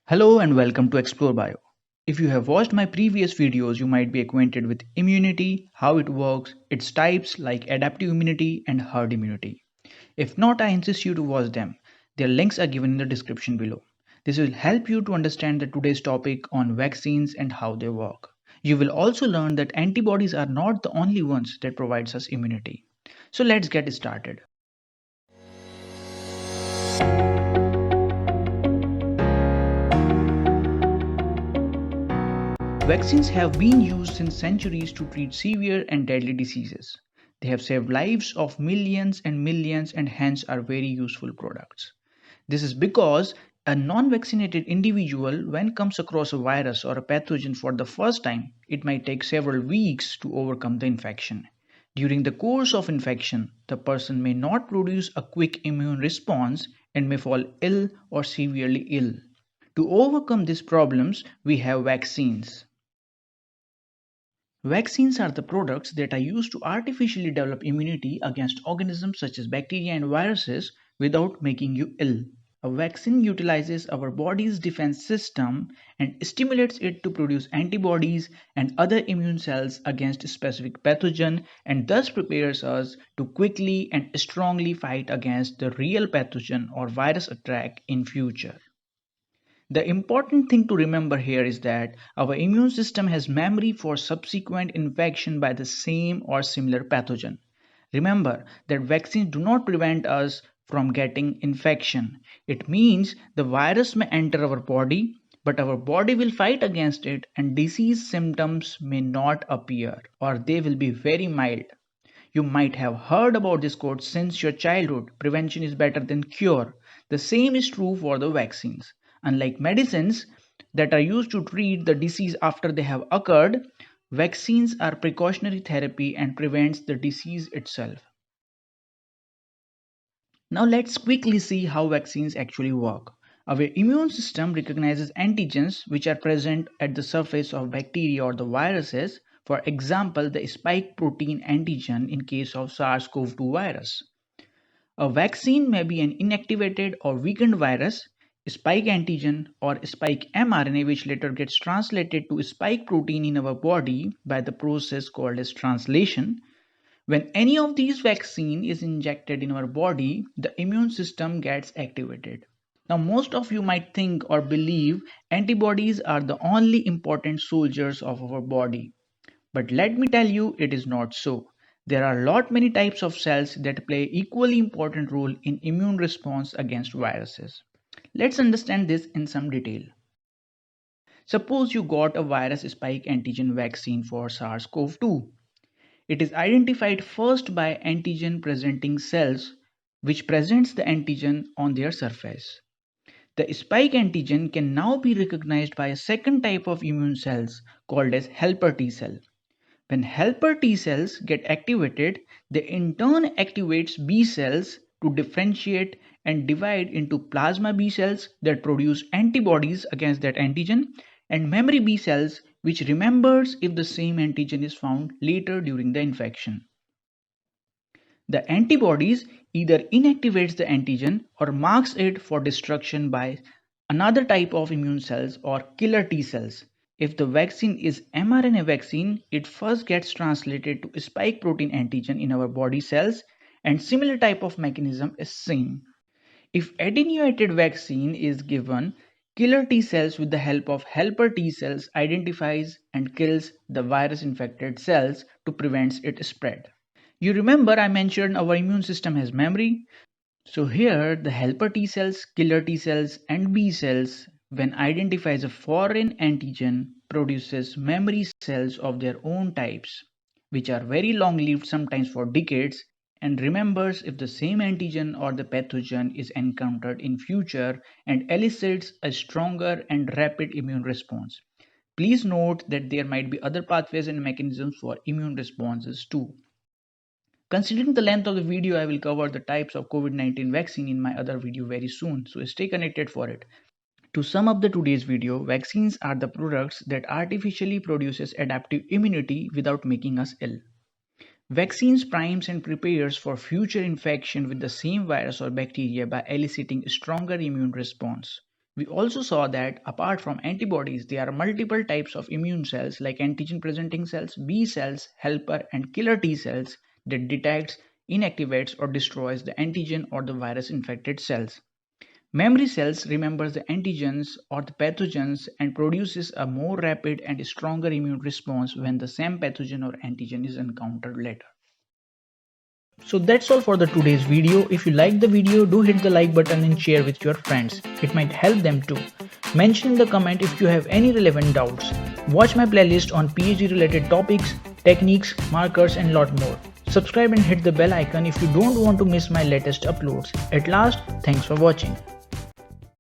Hello and welcome to Explore Bio. If you have watched my previous videos, you might be acquainted with immunity, how it works, its types like adaptive immunity and herd immunity. If not, I insist you to watch them. Their links are given in the description below. This will help you to understand today's topic on vaccines and how they work. You will also learn that antibodies are not the only ones that provides us immunity. So let's get started. Vaccines have been used since centuries to treat severe and deadly diseases. They have saved lives of millions and millions and hence are very useful products. This is because a non vaccinated individual, when comes across a virus or a pathogen for the first time, it might take several weeks to overcome the infection. During the course of infection, the person may not produce a quick immune response and may fall ill or severely ill. To overcome these problems, we have vaccines. Vaccines are the products that are used to artificially develop immunity against organisms such as bacteria and viruses without making you ill. A vaccine utilizes our body's defense system and stimulates it to produce antibodies and other immune cells against a specific pathogen and thus prepares us to quickly and strongly fight against the real pathogen or virus attack in future. The important thing to remember here is that our immune system has memory for subsequent infection by the same or similar pathogen. Remember that vaccines do not prevent us from getting infection. It means the virus may enter our body, but our body will fight against it and disease symptoms may not appear or they will be very mild. You might have heard about this quote since your childhood: prevention is better than cure. The same is true for the vaccines. Unlike medicines that are used to treat the disease after they have occurred, vaccines are precautionary therapy and prevents the disease itself. Now let's quickly see how vaccines actually work. Our immune system recognizes antigens which are present at the surface of bacteria or the viruses, for example, the spike protein antigen in case of SARS-CoV-2 virus. A vaccine may be an inactivated or weakened virus, spike antigen, or spike mRNA, which later gets translated to spike protein in our body by the process called as translation. When any of these vaccine is injected in our body, the immune system gets activated. Now, most of you might think or believe antibodies are the only important soldiers of our body. But let me tell you, it is not so. There are lot many types of cells that play equally important role in immune response against viruses. Let's understand this in some detail. Suppose you got a virus spike antigen vaccine for SARS-CoV-2. It is identified first by antigen presenting cells which presents the antigen on their surface. The spike antigen can now be recognized by a second type of immune cells called as helper T cell. When helper T cells get activated, they in turn activates B cells to differentiate and divide into plasma B cells that produce antibodies against that antigen and memory B cells which remembers if the same antigen is found later during the infection. The antibodies either inactivates the antigen or marks it for destruction by another type of immune cells or killer T cells. If the vaccine is mRNA vaccine, it first gets translated to spike protein antigen in our body cells and similar type of mechanism is seen. If attenuated vaccine is given, killer T cells with the help of helper T cells identifies and kills the virus infected cells to prevent its spread. You remember I mentioned our immune system has memory. So here the helper T cells, killer T cells and B cells when identifies a foreign antigen produces memory cells of their own types which are very long lived sometimes for decades and remembers if the same antigen or the pathogen is encountered in future and elicits a stronger and rapid immune response. Please note that there might be other pathways and mechanisms for immune responses too. Considering the length of the video, I will cover the types of COVID-19 vaccine in my other video very soon, so stay connected for it. To sum up the today's video, vaccines are the products that artificially produces adaptive immunity without making us ill. Vaccines primes and prepares for future infection with the same virus or bacteria by eliciting a stronger immune response. We also saw that apart from antibodies, there are multiple types of immune cells like antigen presenting cells, B cells, helper, and killer T cells that detects, inactivates, or destroys the antigen or the virus infected cells. Memory cells remembers the antigens or the pathogens and produces a more rapid and stronger immune response when the same pathogen or antigen is encountered later. So that's all for the today's video. If you liked the video, do hit the like button and share with your friends. It might help them too. Mention in the comment if you have any relevant doubts. Watch my playlist on PhD related topics, techniques, markers and lot more. Subscribe and hit the bell icon if you don't want to miss my latest uploads. At last, thanks for watching.